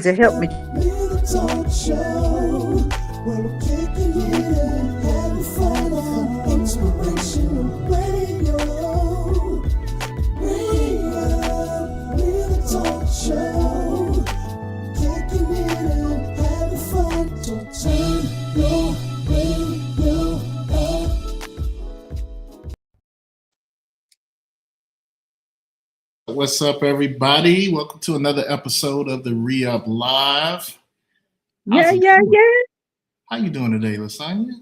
to help me. Talk show where we're kicking it and having fun on inspirational radio. Real talk show, kicking it and having fun. So turn your radio up. What's up, everybody? Welcome to another episode of TheReuPLive. Yeah. How you doing today, Lasagna?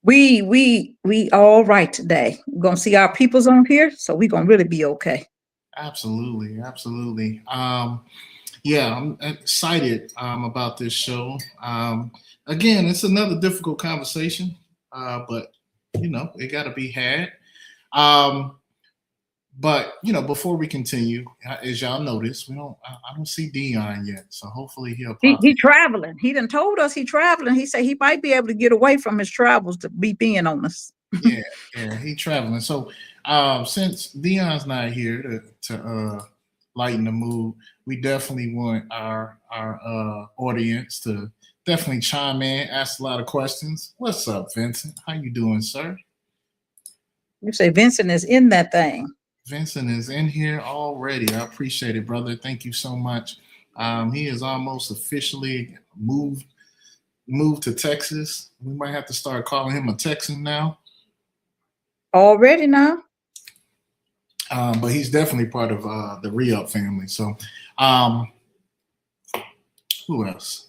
We all right today. We're gonna see our peoples on here, so we're gonna really be okay. Absolutely. Yeah, I'm excited about this show. Again, it's another difficult conversation, but it got to be had. But before we continue, as y'all notice, I don't see Dion yet, so hopefully he'll pop. He traveling. He done told us he traveling. He said he might be able to get away from his travels to be being on us. yeah, he traveling. So since Dion's not here to lighten the mood, we definitely want our audience to definitely chime in, ask a lot of questions. What's up, Vincent? How you doing, sir? You say Vincent is in that thing. Vincent is in here already. I appreciate it, brother. Thank you so much. He is almost officially moved to Texas. We might have to start calling him a Texan now. Already now? But he's definitely part of the Re-Up family. So who else?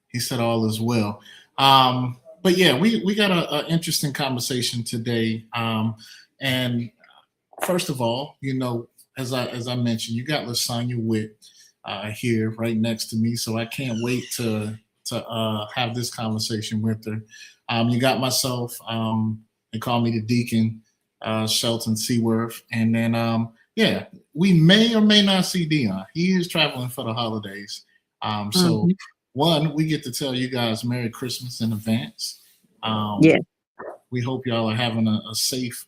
He said all is well. But yeah, we got an interesting conversation today. And first of all, as I mentioned, you got Lasagna Witt here right next to me, so I can't wait to have this conversation with her. You got myself. They call me the Deacon, Shelton Seaworth, and then we may or may not see Dion. He is traveling for the holidays. So one, we get to tell you guys Merry Christmas in advance. We hope y'all are having a safe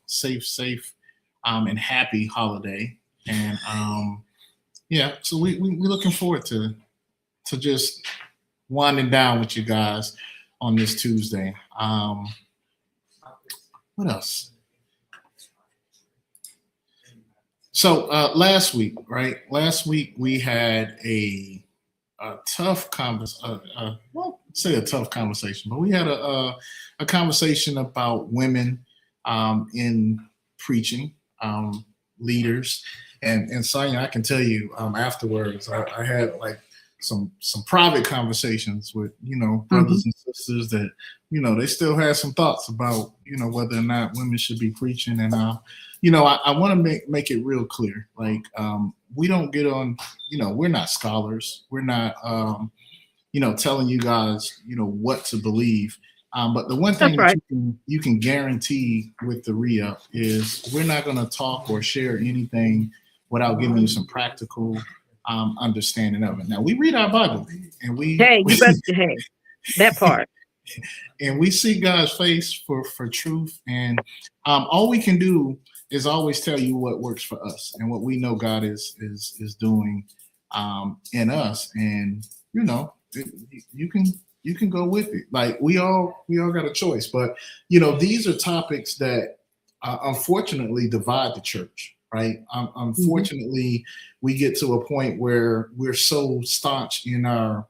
and happy holiday, and so we looking forward to just winding down with you guys on this Tuesday. What else? So last week we had a tough conversation. Say a tough conversation, but we had a conversation about women in preaching. Leaders and Sonia, I can tell you afterwards, I had like some private conversations with brothers and sisters that they still had some thoughts about whether or not women should be preaching, and I want to make it real clear, like we don't get on, we're not scholars, we're not telling you guys what to believe. But the one thing that you can guarantee with the Re-Up is we're not going to talk or share anything without giving you some practical understanding of it. Now, we read our Bible, and you better that part. And we see God's face for truth, and all we can do is always tell you what works for us and what we know God is doing in us, and you can go with it. Like we all got a choice, but these are topics that unfortunately divide the church, right? Unfortunately, we get to a point where we're so staunch in our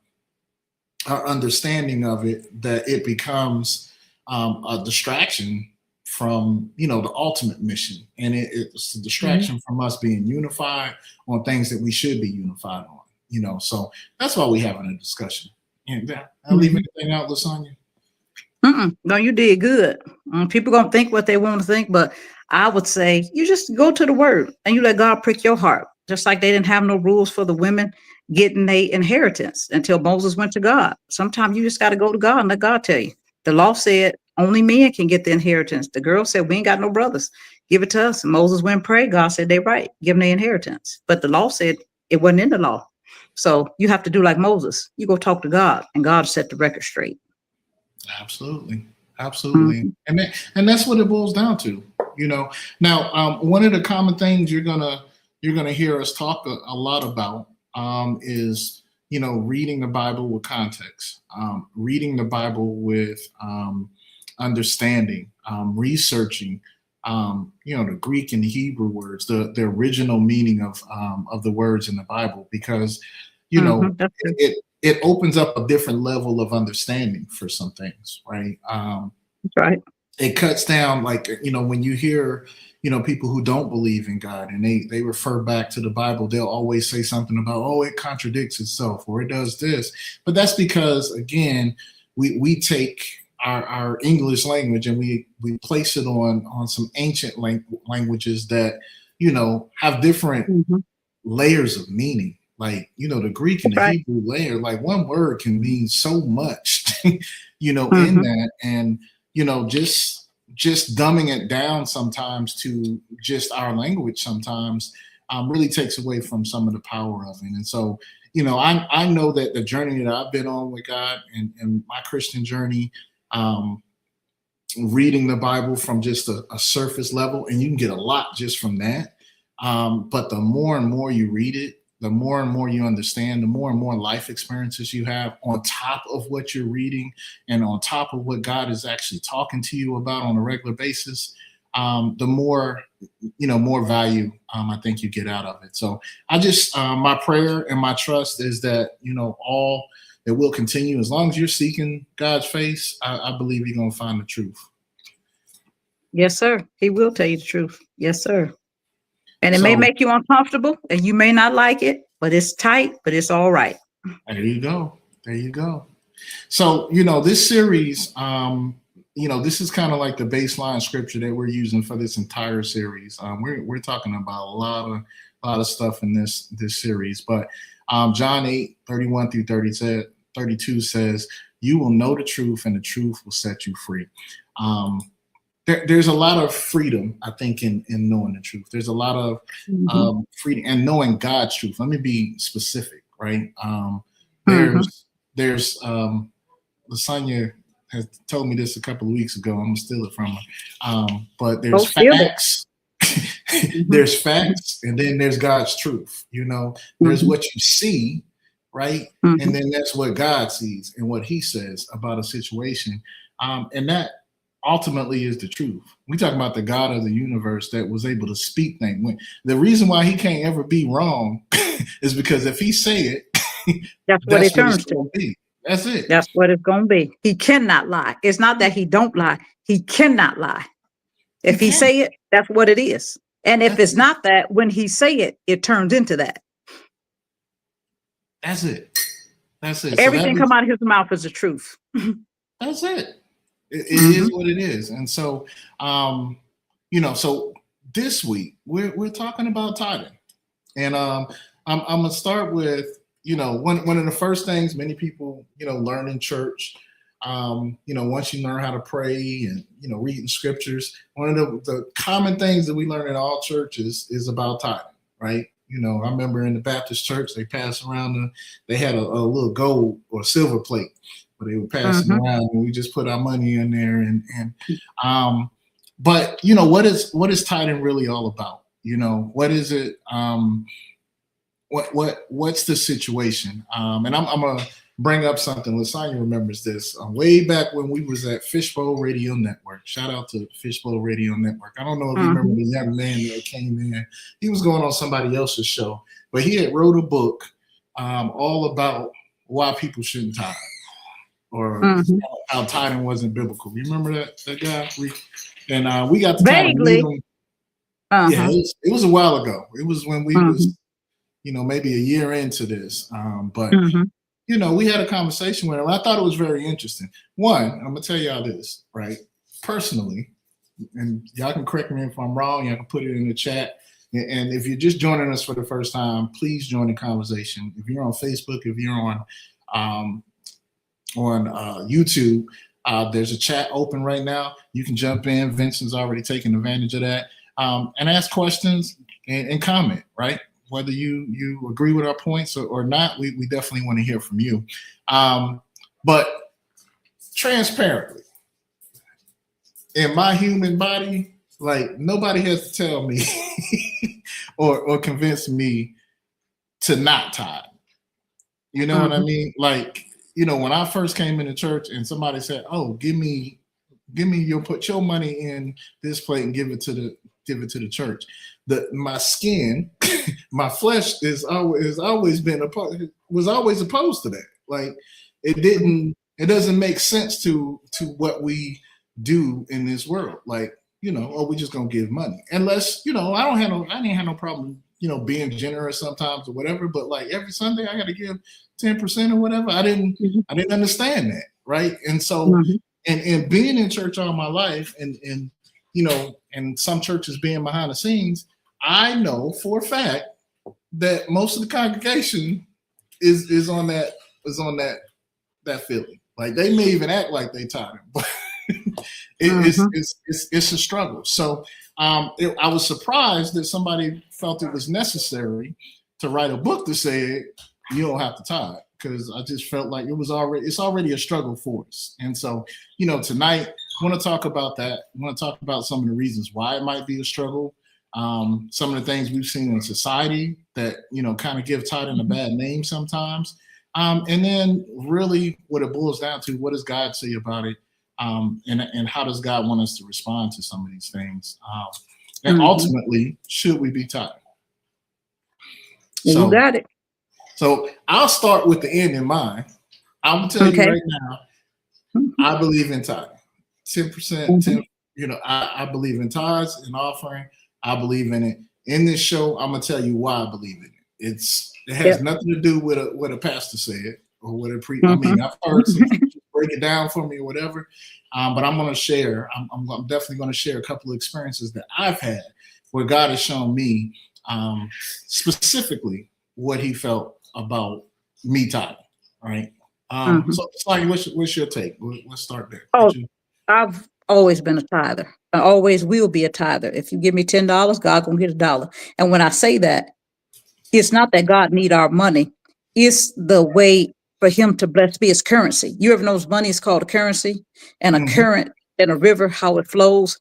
understanding of it that it becomes a distraction from the ultimate mission, and it's a distraction from us being unified on things that we should be unified on. So that's why we're having a discussion. And I'll leave anything out, Lasagna. No, you did good. People gonna think what they want to think, but I would say you just go to the Word and you let God prick your heart. Just like they didn't have no rules for the women getting their inheritance until Moses went to God. Sometimes you just got to go to God and let God tell you. The law said only men can get the inheritance. The girl said we ain't got no brothers. Give it to us. And Moses went and prayed. God said they right. Give them their inheritance. But the law said it wasn't in the law. So you have to do like Moses. You go talk to God, and God set the record straight. Absolutely. And that's what it boils down to. Now, one of the common things you're gonna hear us talk a lot about is reading the Bible with context, reading the Bible with understanding, researching, the Greek and the Hebrew words, the original meaning of the words in the Bible, because That's true. it opens up a different level of understanding for some things, right? That's right. It cuts down, like, when you hear people who don't believe in God and they refer back to the Bible, they'll always say something about, oh, it contradicts itself or it does this. But that's because, again, we take our English language and we place it on some ancient languages that have different layers of meaning. Like, the Greek and That's the right. Hebrew layer, like one word can mean so much, in that. And, just dumbing it down sometimes to just our language sometimes really takes away from some of the power of it. And so, I know that the journey that I've been on with God and my Christian journey, reading the Bible from just a surface level, and you can get a lot just from that. But the more and more you read it, the more and more you understand, the more and more life experiences you have on top of what you're reading and on top of what God is actually talking to you about on a regular basis, the more, more value I think you get out of it. So I just, my prayer and my trust is that, all that will continue, as long as you're seeking God's face, I believe you're going to find the truth. Yes, sir. He will tell you the truth. Yes, sir. And it may So make you uncomfortable and you may not like it, but it's tight, but it's all right. there you go. There you go. So, this series, this is kind of like the baseline scripture that we're using for this entire series. We're talking about a lot of stuff in this series, but John 8:31 through 32 says, "You will know the truth, and the truth will set you free." There's a lot of freedom, I think, in knowing the truth. There's a lot of freedom and knowing God's truth. Let me be specific, right? There's Lasagna has told me this a couple of weeks ago. I'm gonna steal it from her. But there's facts. There's facts, and then there's God's truth. There's what you see, right? And then that's what God sees and what He says about a situation, and that ultimately is the truth. We talk about the God of the universe that was able to speak things. The reason why He can't ever be wrong is because if He say it, that's what it turns to. That's it. That's what it's going to be. He cannot lie. It's not that He don't lie. He cannot lie. If He say it, that's what it is. And if it's not that, when He say it, it turns into that. That's it. That's it. Everything come out of His mouth is the truth. That's it. It is what it is. And so, so this week we're talking about tithing, and I'm gonna start with one of the first things many people learn in church. Once you learn how to pray and reading scriptures, one of the common things that we learn in all churches is about tithing, right? I remember in the Baptist church they passed around they had a little gold or silver plate. But they were passing around, and we just put our money in there, but what is tithing really all about? What is it? What's the situation? And I'm gonna bring up something. Lasagna remembers this way back when we was at Fishbowl Radio Network. Shout out to Fishbowl Radio Network. I don't know if you remember the young man that came in. He was going on somebody else's show, but he had wrote a book all about why people shouldn't tithe. Or how tithing wasn't biblical. You remember that guy? And we got to vaguely. Yeah, it was a while ago. It was when we was, maybe a year into this. But we had a conversation with him. I thought it was very interesting. One, I'm gonna tell y'all this, right? Personally, and y'all can correct me if I'm wrong. Y'all can put it in the chat. And if you're just joining us for the first time, please join the conversation. If you're on Facebook, if you're on YouTube, there's a chat open right now. You can jump in. Vincent's already taken advantage of that, and ask questions and comment, right? Whether you agree with our points or not, we definitely want to hear from you. But transparently, in my human body, like, nobody has to tell me or convince me to not tithe. You know what I mean? Like, when I first came into church and somebody said, "Oh, put your money in this plate and give it to the church." My skin, my flesh was always opposed to that. Like, it doesn't make sense to what we do in this world. Like, we just gonna give money. Unless, I didn't have no problem, being generous sometimes or whatever, but like every Sunday I gotta give 10% or whatever. I didn't understand that. Right. And so and being in church all my life and and some churches being behind the scenes, I know for a fact that most of the congregation is on that feeling. Like, they may even act like they tithing, but it's a struggle. So I was surprised that somebody felt it was necessary to write a book to say you don't have to tithe, because I just felt like it's already a struggle for us. And so, tonight I want to talk about that. I want to talk about some of the reasons why it might be a struggle. Some of the things we've seen in society that, kind of give tithing a bad name sometimes. And then really what it boils down to, what does God say about it? And how does God want us to respond to some of these things? And ultimately, should we be tithing? You got it. So I'll start with the end in mind. I'm gonna tell you right now, I believe in tithing. 10%, I believe in tithes and offering. I believe in it. In this show, I'm gonna tell you why I believe in it. It has nothing to do with what a pastor said or what a I mean, I've heard some break it down for me or whatever. But I'm gonna share. I'm definitely gonna share a couple of experiences that I've had where God has shown me specifically what He felt about me tithing. All right. So, Sonia, what's your take? Let's start there. Oh, I've always been a tither. I always will be a tither. If you give me $10, God gonna get $1. And when I say that, it's not that God need our money. It's the way for Him to bless me. It's currency. You ever know money is called a currency, and a current in a river, how it flows.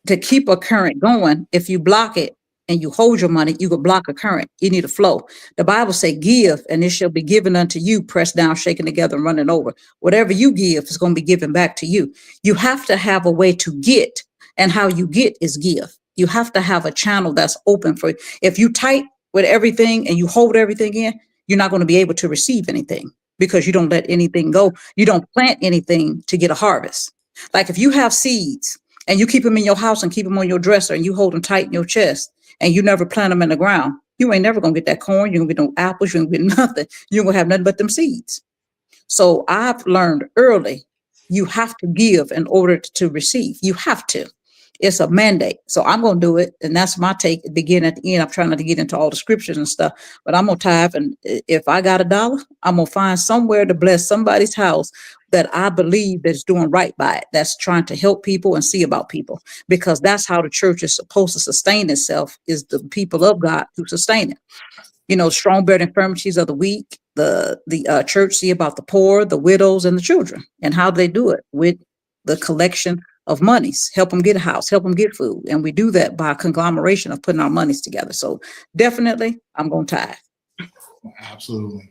To keep a current going, if you block it and you hold your money, you could block a current. You need a flow. The Bible say, "Give, and it shall be given unto you, pressed down, shaken together, and running over." Whatever you give is going to be given back to you. You have to have a way to get, and how you get is give. You have to have a channel that's open for you. If you tight with everything and you hold everything in, you're not going to be able to receive anything, because you don't let anything go. You don't plant anything to get a harvest. Like if you have seeds and you keep them in your house and keep them on your dresser and you hold them tight in your chest, and you never plant them in the ground, you ain't never gonna get that corn. You ain't gonna get no apples. You ain't gonna get nothing. You ain't gonna have nothing but them seeds. So I've learned early, you have to give in order to receive. You have to. It's a mandate. So I'm gonna do it, and that's my take. Begin at the end. I'm trying not to get into all the scriptures and stuff, but I'm gonna tithe. And if I got $1, I'm gonna find somewhere to bless somebody's house that I believe that's doing right by it, that's trying to help people and see about people, because that's how the church is supposed to sustain itself, is the people of God who sustain it. Strong bear the infirmities of the weak. The church see about the poor, the widows, and the children, and how they do it with the collection of monies, help them get a house, help them get food. And we do that by a conglomeration of putting our monies together. So definitely I'm going to tithe. Absolutely.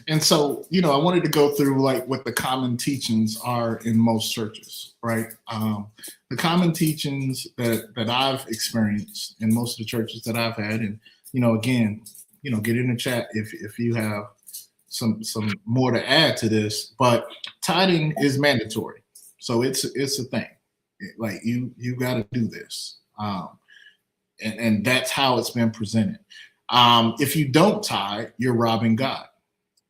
And so, I wanted to go through like what the common teachings are in most churches, right? The common teachings that I've experienced in most of the churches that I've had, and, again, get in the chat if you have some more to add to this, but tithing is mandatory. So it's a thing. Like you got to do this. And that's how it's been presented. If you don't tithe, you're robbing God.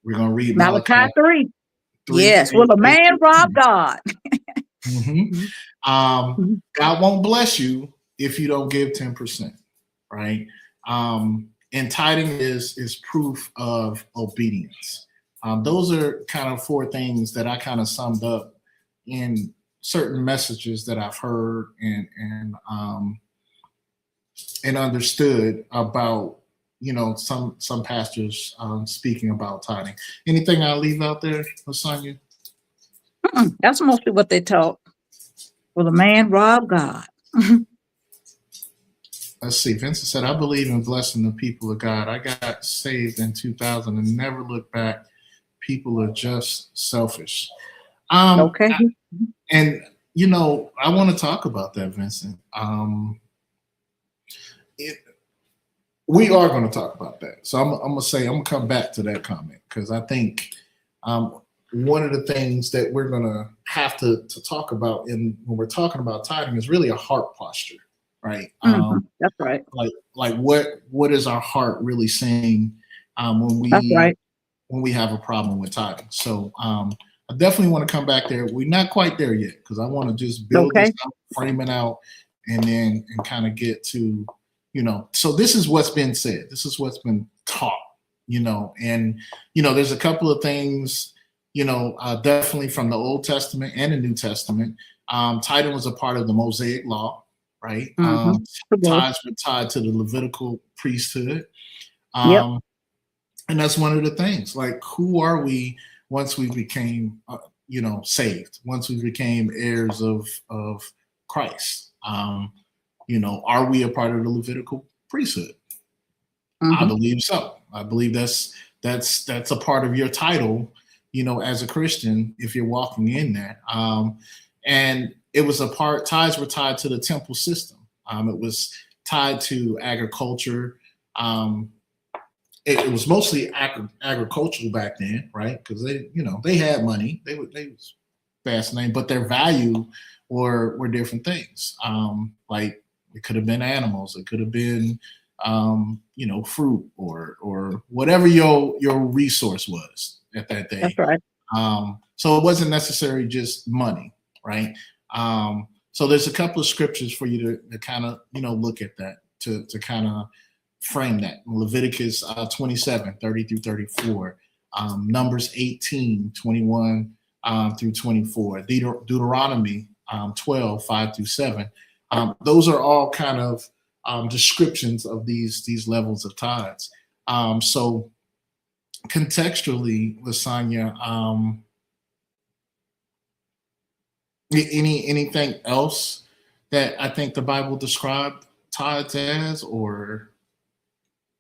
We're going to read Malachi 3. Yes. Will a man rob God? God won't bless you if you don't give 10%, right? And tithing is proof of obedience. Those are kind of 4 things that I kind of summed up in certain messages that I've heard and understood about, some pastors speaking about tithing. Anything I leave out there, Sonia? That's mostly what they taught. Will a man rob God? Let's see. Vincent said, "I believe in blessing the people of God. I got saved in 2000 and never looked back. People are just selfish. Um, Okay. and I want to talk about that, Vincent. It, we are going to talk about that. So I'm going to say, I'm going to come back to that comment because I think one of the things that we're going to have to talk about when we're talking about tithing is really a heart posture, right? That's right. Like what is our heart really saying when That's right. we have a problem with tithing? So I definitely want to come back there. We're not quite there yet because I want to just build this Okay. out, frame it out, and then kind of get to so this is what's been said. This is what's been taught, and there's a couple of things, definitely from the Old Testament and the New Testament. Tithing was a part of the Mosaic law, right? It was. Tithes were tied to the Levitical priesthood. Yep. And that's one of the things. Like, who are we once we became, saved? Once we became heirs of Christ? Are we a part of the Levitical priesthood? I believe so. I believe that's a part of your title, as a Christian, if you're walking in that. And it was tithes were tied to the temple system. It was tied to agriculture. It was mostly agricultural back then, right? Because they had money. They was fascinating, but their value were different things. Like it could have been animals. It could have been, fruit or whatever your resource was at that day. That's right. So it wasn't necessarily just money, right? So there's a couple of scriptures for you to kind of, look at that to kind of frame that. Leviticus 27, 30 through 34, Numbers 18, 21 through 24, Deuteronomy 12, 5 through 7. Those are all kind of descriptions of these levels of tithes. So contextually, Lasagna, anything else that I think the Bible described tithes as, or?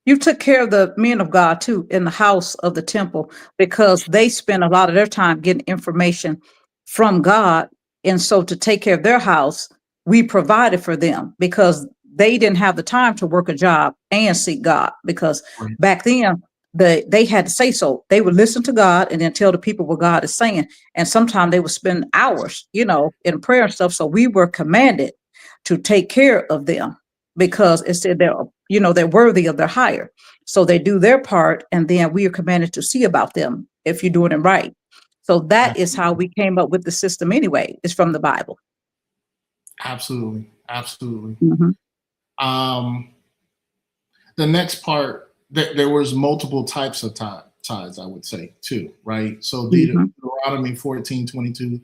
You took care of the men of God too in the house of the temple because they spent a lot of their time getting information from God. And so to take care of their house, we provided for them because they didn't have the time to work a job and seek God because Right. back then they had to say so. They would listen to God and then tell the people what God is saying. And sometimes they would spend hours, in prayer and stuff. So we were commanded to take care of them because it said they're worthy of their hire. So they do their part, and then we are commanded to see about them if you're doing it right. So that is how we came up with the system anyway. It's from the Bible. Absolutely. Mhm. The next part, there was multiple types of tithes, I would say, too, right? So Deuteronomy 14, 22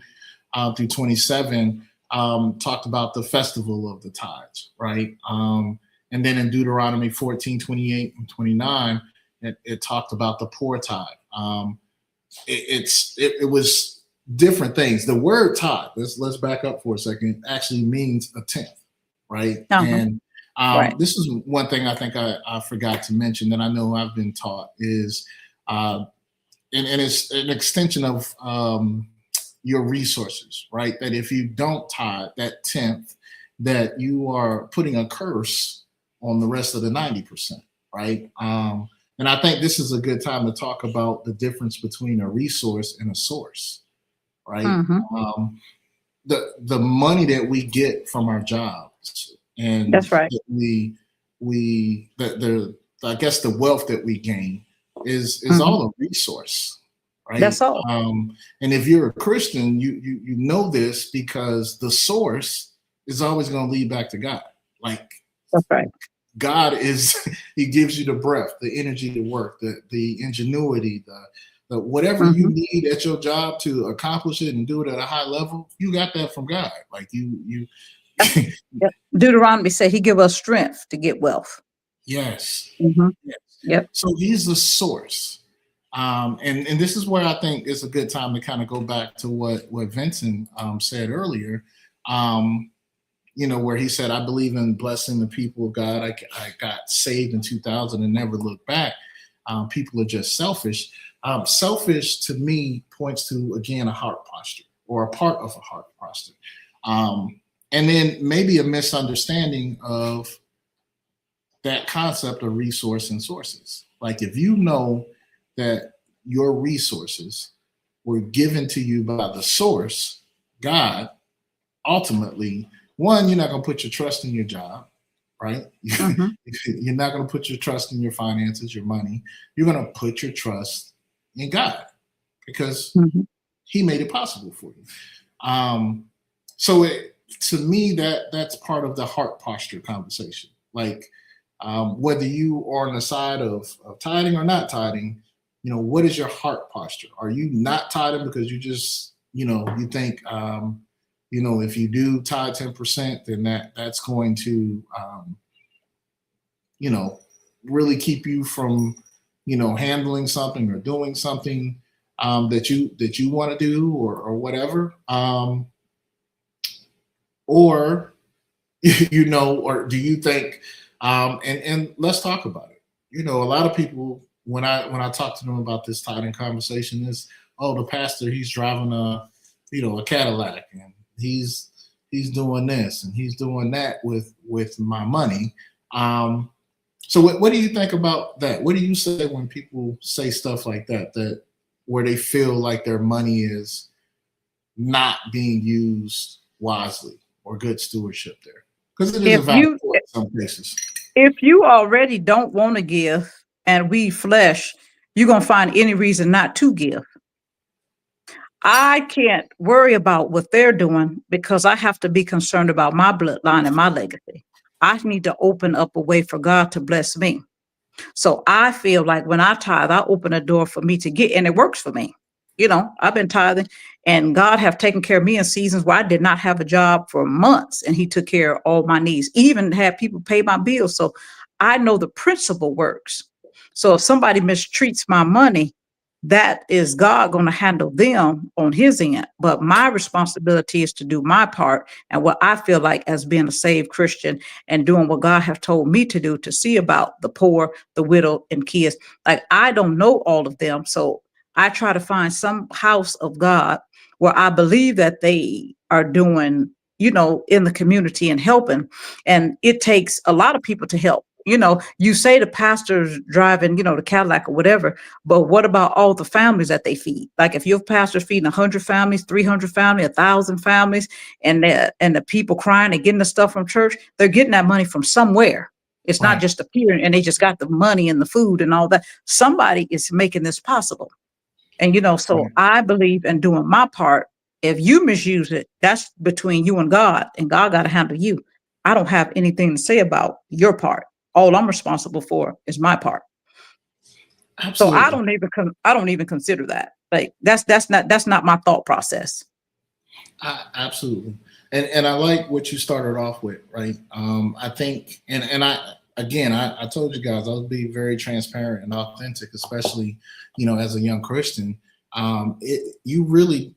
through 27 talked about the festival of the tithes, right? And then in Deuteronomy 14, 28 and 29, it talked about the poor tithe. It was different things. The word tithe, let's back up for a second, actually means a tenth, right? And Right. this is one thing I think I forgot to mention that I know I've been taught is, and it's an extension of your resources, right? That if you don't tithe that tenth, that you are putting a curse on the rest of the 90%, right? And I think this is a good time to talk about the difference between a resource and a source, right? The money that we get from our jobs and That's right. I guess the wealth that we gain is all a resource, right? That's all. And if you're a Christian, you know this because the source is always going to lead back to God. Like, that's right. God he gives you the breath, the energy to work, the ingenuity, the whatever you need at your job to accomplish it and do it at a high level. You got that from God. Like you. Yep. Deuteronomy said he give us strength to get wealth. Yes. Yes. Yep. So he's the source. And this is where I think it's a good time to kind of go back to what Vincent said earlier, where he said, I believe in blessing the people of God. I got saved in 2000 and never looked back. People are just selfish. Selfish to me points to, again, a heart posture or a part of a heart posture. And then maybe a misunderstanding of that concept of resource and sources. Like if you know that your resources were given to you by the source, God, ultimately, one, you're not going to put your trust in your job, right? Mm-hmm. You're not going to put your trust in your finances, your money. You're going to put your trust in God because Mm-hmm. he made it possible for you. So to me, that's part of the heart posture conversation. Like whether you are on the side of tithing or not tithing, what is your heart posture? Are you not tithing because you just, you think, if you do tithe 10%, then that's going to, really keep you from, handling something or doing something that you want to do or whatever. Or, or do you think, and let's talk about it. A lot of people, when I talk to them about this tithing conversation is, oh, the pastor, he's driving a Cadillac and he's doing this and he's doing that with my money. So what do you think about that? What do you say when people say stuff like that where they feel like their money is not being used wisely or good stewardship there? Because it is a valid point in some cases. If you already don't want to give and we flesh, you're going to find any reason not to give. I can't worry about what they're doing because I have to be concerned about my bloodline and my legacy. I need to open up a way for God to bless me. So I feel like when I tithe, I open a door for me to get, and it works for me. I've been tithing and God have taken care of me in seasons where I did not have a job for months, and he took care of all my needs, even had people pay my bills. So I know the principle works. So if somebody mistreats my money, that is God going to handle them on his end. But my responsibility is to do my part. And what I feel like as being a saved Christian and doing what God have told me to do, to see about the poor, the widow, and kids. Like, I don't know all of them. So I try to find some house of God where I believe that they are doing, in the community and helping. And it takes a lot of people to help. You say the pastor's driving, the Cadillac or whatever, but what about all the families that they feed? Like if your pastor's feeding 100 families, 300 families, 1,000 families, and the people crying and getting the stuff from church, they're getting that money from somewhere. It's Right. not just appearing and they just got the money and the food and all that. Somebody is making this possible. And, so Right. I believe in doing my part. If you misuse it, that's between you and God got to handle you. I don't have anything to say about your part. All I'm responsible for is my part. Absolutely. So I don't even consider that. Like that's not my thought process. Absolutely. And I like what you started off with, right? I think, and I told you guys, I'll be very transparent and authentic, especially, as a young Christian. You really,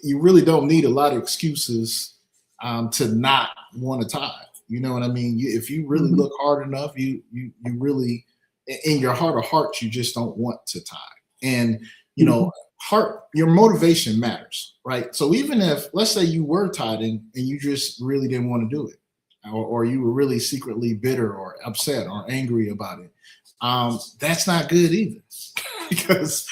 you really don't need a lot of excuses to not want to tithe. You know what I mean? If you really look hard enough, you really, in your heart of hearts, you just don't want to tithe. And, your motivation matters, right? So even if, let's say you were tithing and you just really didn't want to do it, or you were really secretly bitter or upset or angry about it, that's not good either. because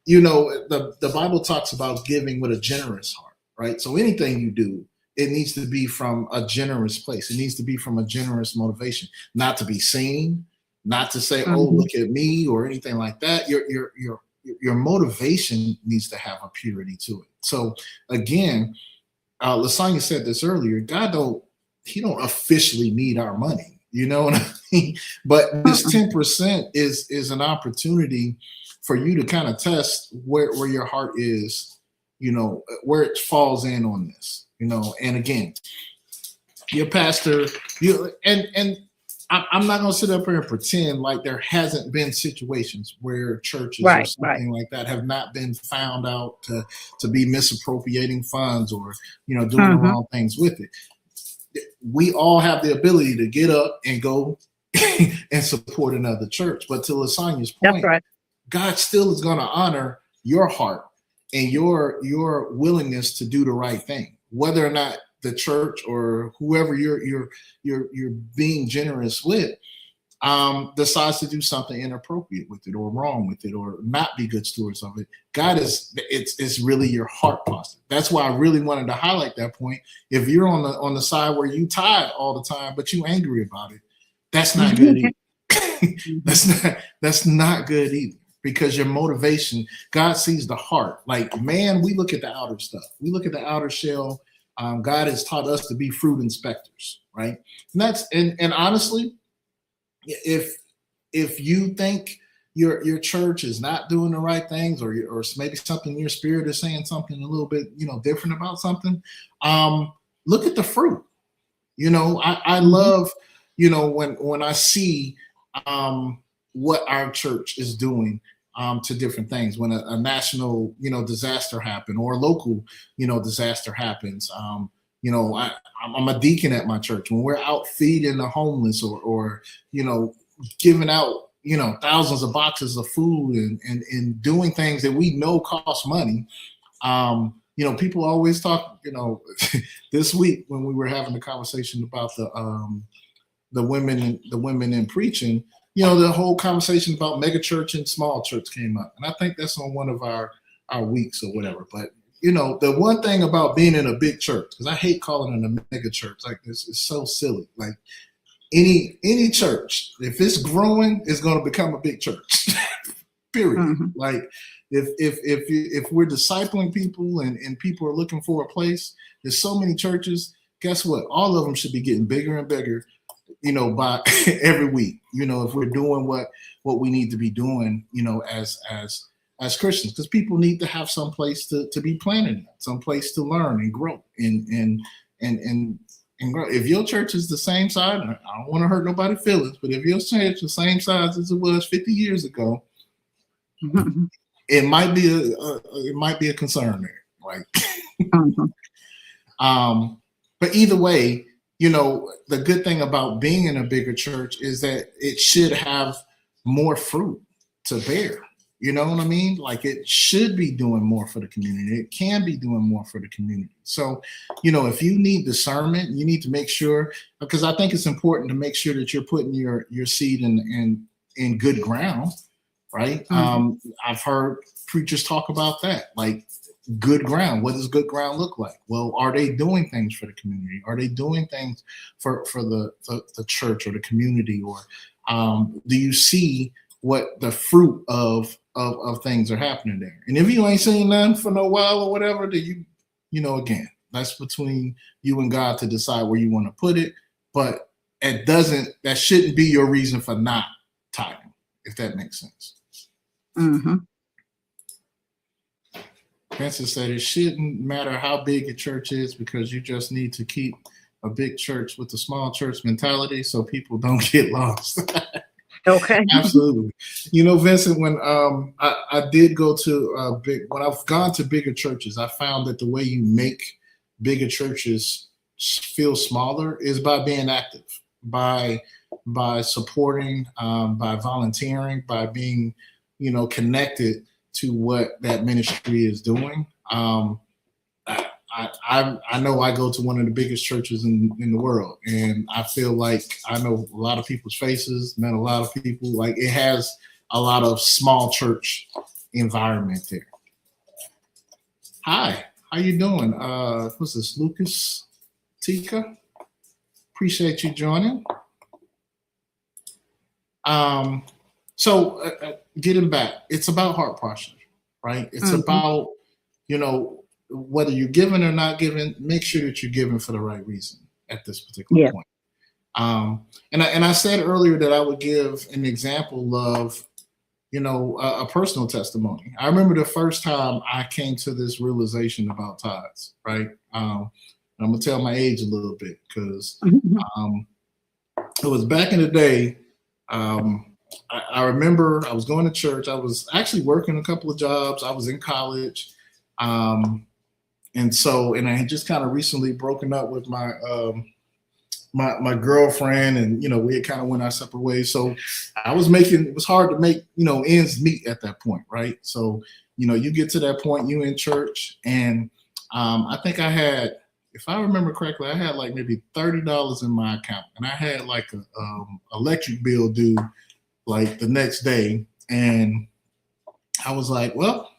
the Bible talks about giving with a generous heart, right? So anything you do, it needs to be from a generous place. It needs to be from a generous motivation, not to be seen, not to say, "Oh, look at me," or anything like that. Your motivation needs to have a purity to it. So again, Lasagna said this earlier. God don't officially need our money. You know what I mean? But this 10% is an opportunity for you to kind of test where your heart is, where it falls in on this, and again, your pastor, and I'm not going to sit up here and pretend like there hasn't been situations where churches or something like that have not been found out to be misappropriating funds or, doing the wrong things with it. We all have the ability to get up and go and support another church. But to Lasagna's That's point, right. God still is going to honor your heart and your willingness to do the right thing, whether or not the church or whoever you're being generous with decides to do something inappropriate with it or wrong with it or not be good stewards of it. God it's really your heart posture. That's why I really wanted to highlight that point. If you're on the side where you tithe all the time, but you angry about it, that's not good either. that's not good either, because your motivation, God sees the heart. Like, man, we look at the outer stuff. We look at the outer shell. God has taught us to be fruit inspectors, right? And honestly, if you think your church is not doing the right things, or maybe something in your spirit is saying something a little bit different about something, look at the fruit. I love when I see what our church is doing to different things. When a national disaster happens, or a local disaster happens. I'm a deacon at my church. When we're out feeding the homeless, or giving out thousands of boxes of food, and doing things that we know cost money. People always talk. This week when we were having the conversation about the women in preaching, the whole conversation about mega church and small church came up, and I think that's on one of our weeks or whatever. But the one thing about being in a big church, because I hate calling it a mega church like this, is so silly. Like, any church, if it's growing, it's going to become a big church. Period. Mm-hmm. Like, if we're discipling people and people are looking for a place, there's so many churches. Guess what? All of them should be getting bigger and bigger, by every week. If we're doing what we need to be doing, as Christians, because people need to have some place to be planted, some place to learn and grow and grow. If your church is the same size, I don't want to hurt nobody's feelings, but if your church is the same size as it was 50 years ago, mm-hmm. it might be a concern there. Like, mm-hmm. But either way, the good thing about being in a bigger church is that it should have more fruit to bear. You know what I mean? Like, it should be doing more for the community. It can be doing more for the community. So, if you need discernment, you need to make sure, because I think it's important to make sure that you're putting your seed in good ground, right? Mm-hmm. I've heard preachers talk about that, like, good ground. What does good ground look like? Well, are they doing things for the community? Are they doing things for the church or the community? Or do you see what the fruit of things are happening there? And if you ain't seen none for no while or whatever, then again, that's between you and God to decide where you want to put it. But that shouldn't be your reason for not tithing, if that makes sense. Mm-hmm. Francis said it shouldn't matter how big a church is, because you just need to keep a big church with a small church mentality so people don't get lost. Okay. Absolutely. Vincent, when I did go to when I've gone to bigger churches, I found that the way you make bigger churches feel smaller is by being active, by supporting, by volunteering, by being, connected to what that ministry is doing. I know I go to one of the biggest churches in the world, and I feel like I know a lot of people's faces, met a lot of people. Like, it has a lot of small church environment there. Hi, how you doing? What's this, Lucas Tika? Appreciate you joining. So getting back, it's about heart posture, right? It's mm-hmm. about, whether you're giving or not giving, make sure that you're giving for the right reason at this particular point. And I said earlier that I would give an example of, a personal testimony. I remember the first time I came to this realization about tithes, right? I'm gonna tell my age a little bit, because it was back in the day. I remember I was going to church. I was actually working a couple of jobs. I was in college. And I had just kind of recently broken up with my my girlfriend, and we had kind of went our separate ways. So I was making, it was hard to make ends meet at that point, right? So you get to that point, you in church, and I think I had, if I remember correctly, I had like maybe $30 in my account, and I had like a electric bill due like the next day, and I was like, well,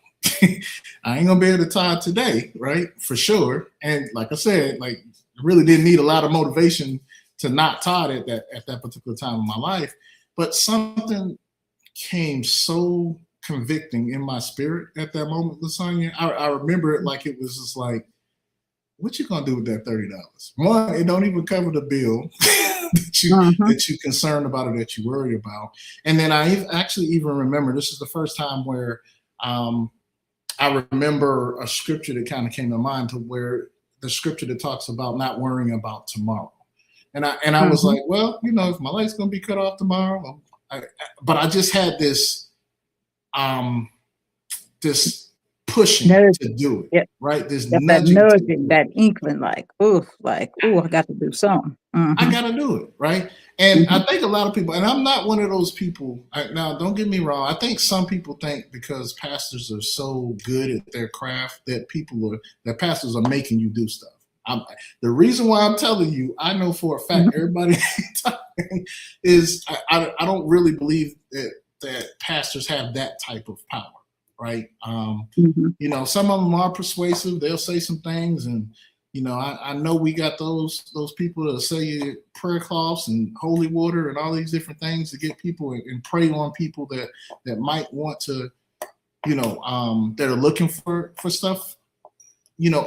I ain't gonna be able to tithe today, right? For sure. And like I said, like really didn't need a lot of motivation to not tithe at that particular time in my life, but something came so convicting in my spirit at that moment, Lasagna. I remember it like it was just like, what you gonna do with that $30? One, it don't even cover the bill that you concerned about or that you worry about. And then I actually even remember, this is the first time where I remember a scripture that kind of came to mind, to where the scripture that talks about not worrying about tomorrow. And I was like, well, if my light's gonna be cut off tomorrow, but I just had this pushing to do it, right? This nudging, that inkling, like, I got to do something. I got to do it, right? And I think a lot of people, and I'm not one of those people. Now, don't get me wrong. I think some people think because pastors are so good at their craft that pastors are making you do stuff. The reason why I'm telling you, I know for a fact, everybody is I don't really believe that pastors have that type of power. Right. Some of them are persuasive. They'll say some things, and I know we got those people that say you prayer cloths and holy water and all these different things to get people and pray on people that might want to, that are looking for stuff,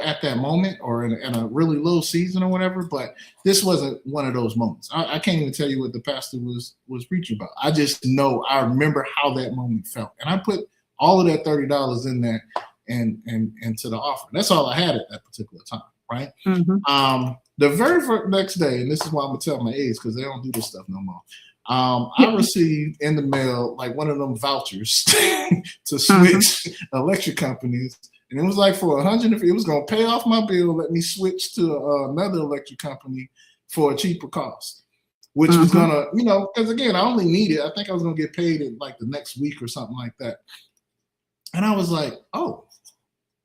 at that moment or in a really low season or whatever. But this wasn't one of those moments. I can't even tell you what the pastor was preaching about. I just know I remember how that moment felt, and I put all of that $30 in there and to the offering. That's all I had at that particular time, right? The very next day, and this is why I'm gonna tell my age, because they don't do this stuff no more. I received in the mail like one of them vouchers to switch electric companies, and it was like for $100. It was gonna pay off my bill, let me switch to another electric company for a cheaper cost. Which was gonna, because again, I only needed, I think I was gonna get paid in like the next week or something like that. And I was like, oh,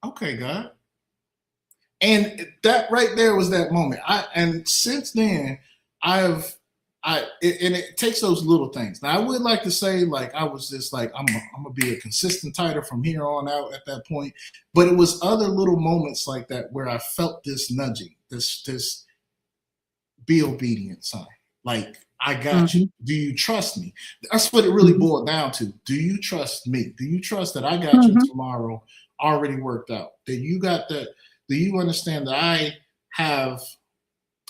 okay, God. And that right there was that moment. And since then, it takes those little things. Now, I would like to say, like, I was just like, I'm gonna be a consistent tither from here on out at that point. But it was other little moments like that where I felt this nudging, this be obedient sign. Like, I got you. Do you trust me? That's what it really boiled down to. Do you trust me? Do you trust that I got you tomorrow already worked out? That you got that? Do you understand that I have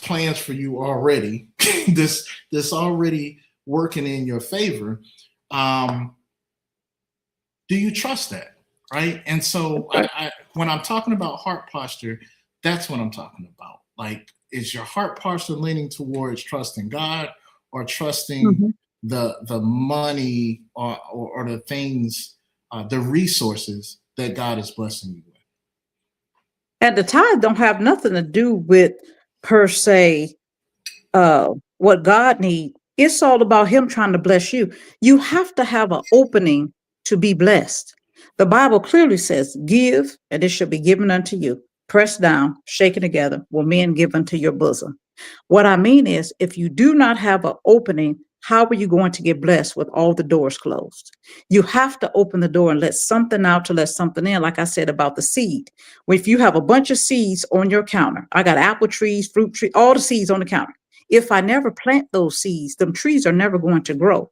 plans for you already? this already working in your favor. Do you trust that? Right? And so when I'm talking about heart posture, that's what I'm talking about. Like, is your heart posture leaning towards trusting God or trusting the money or the things, the resources that God is blessing you with? And the tithe don't have nothing to do with, per se, what God needs. It's all about him trying to bless you. You have to have an opening to be blessed. The Bible clearly says, give, and it shall be given unto you. Pressed down, shaken together, will men give unto your bosom. What I mean is, if you do not have an opening, how are you going to get blessed with all the doors closed? You have to open the door and let something out to let something in. Like I said about the seed. If you have a bunch of seeds on your counter, I got apple trees, fruit trees, all the seeds on the counter. If I never plant those seeds, them trees are never going to grow.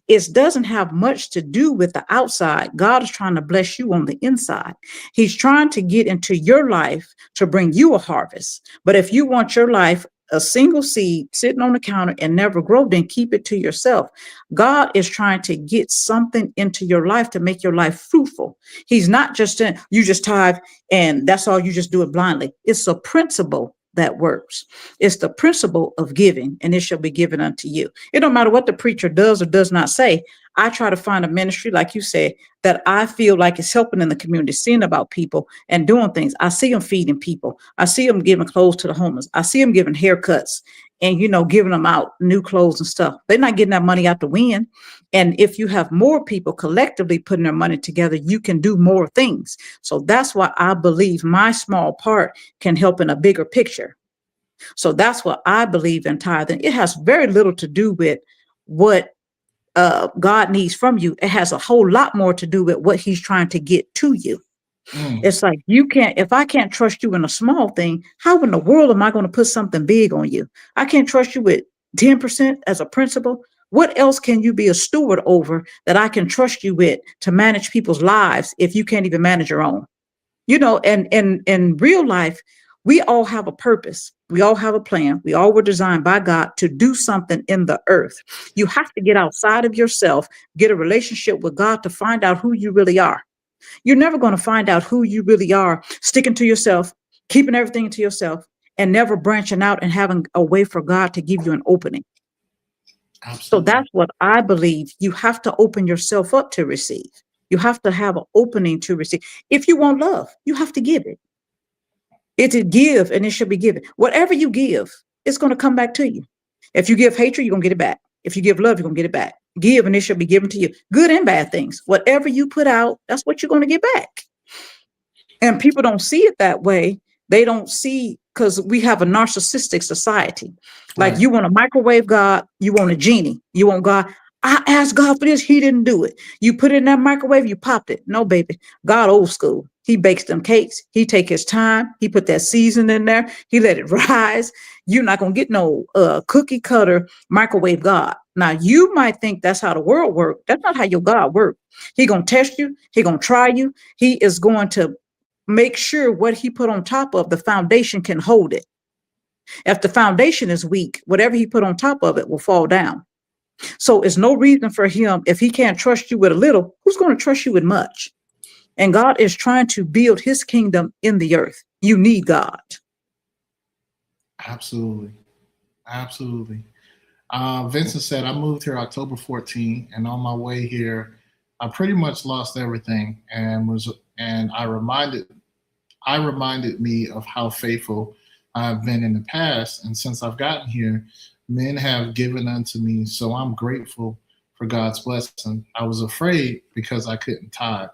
It doesn't have much to do with the outside. God is trying to bless you on the inside. He's trying to get into your life to bring you a harvest. But if you want your life a single seed sitting on the counter and never grow, then keep it to yourself. God is trying to get something into your life to make your life fruitful. He's not just you just tithe and that's all, you just do it blindly. It's a principle that works. It's the principle of giving, and it shall be given unto you. It don't matter what the preacher does or does not say. I try to find a ministry, like you said, that I feel like is helping in the community, seeing about people and doing things. I see them feeding people. I see them giving clothes to the homeless. I see them giving haircuts and, giving them out new clothes and stuff. They're not getting that money out to win. And if you have more people collectively putting their money together, you can do more things. So that's why I believe my small part can help in a bigger picture. So that's what I believe in tithing. It has very little to do with what God needs from you. It has a whole lot more to do with what he's trying to get to you. It's like, if I can't trust you in a small thing, how in the world am I going to put something big on you? I can't trust you with 10% as a principal. What else can you be a steward over that I can trust you with to manage people's lives if you can't even manage your own? And in real life, we all have a purpose. We all have a plan. We all were designed by God to do something in the earth. You have to get outside of yourself, get a relationship with God to find out who you really are. You're never going to find out who you really are sticking to yourself, keeping everything to yourself, and never branching out and having a way for God to give you an opening. Absolutely. So that's what I believe. You have to open yourself up to receive. You have to have an opening to receive. If you want love, you have to give it. It's a give, and it should be given. Whatever you give, it's going to come back to you. If you give hatred, you're going to get it back. If you give love, you're going to get it back. Give, and it should be given to you. Good and bad things. Whatever you put out, that's what you're going to get back. And people don't see it that way. They don't see, because we have a narcissistic society. Like, Right. You want a microwave God, you want a genie. You want God. I asked God for this, he didn't do it. You put it in that microwave, you popped it. No, baby. God old school. He bakes them cakes. He take his time. He put that season in there. He let it rise. You're not going to get no cookie cutter microwave God. Now, you might think that's how the world works. That's not how your God works. He going to test you. He going to try you. He is going to make sure what he put on top of the foundation can hold it. If the foundation is weak, whatever he put on top of it will fall down. So it's no reason for him, if he can't trust you with a little, who's going to trust you with much? And God is trying to build his kingdom in the earth. You need God. Absolutely. Absolutely. Vincent said, I moved here October 14, and on my way here, I pretty much lost everything, and I reminded me of how faithful I've been in the past. And since I've gotten here, men have given unto me, so I'm grateful for God's blessing. I was afraid because I couldn't tithe.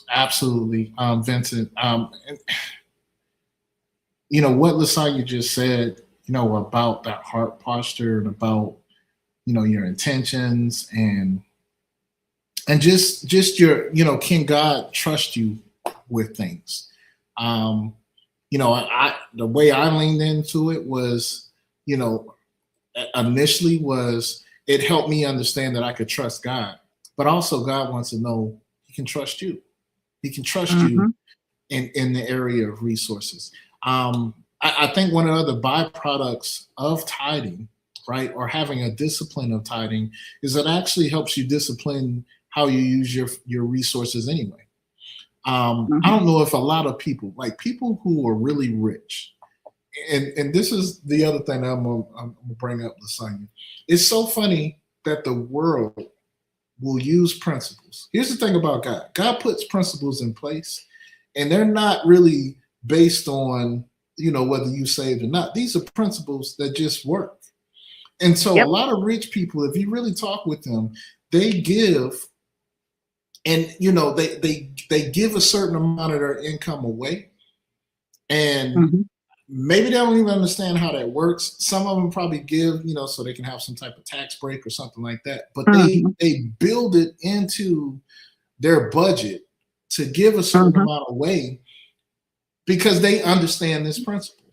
Absolutely, Vincent. What Lasagna just said, about that heart posture and about, your intentions and just your, can God trust you with things? The way I leaned into it was, initially was it helped me understand that I could trust God, but also God wants to know he can trust you. He can trust you in the area of resources. I think one of the other byproducts of tithing, right, or having a discipline of tithing, is it actually helps you discipline how you use your resources anyway. I don't know if a lot of people, like people who are really rich, and this is the other thing that I'm gonna bring up, Lasagna. It's so funny that the world will use principles. Here's the thing about God. God puts principles in place, and they're not really based on, whether you saved or not. These are principles that just work. And so a lot of rich people, if you really talk with them, they give, and they give a certain amount of their income away. And maybe they don't even understand how that works. Some of them probably give, so they can have some type of tax break or something like that. But they build it into their budget to give a certain amount away because they understand this principle.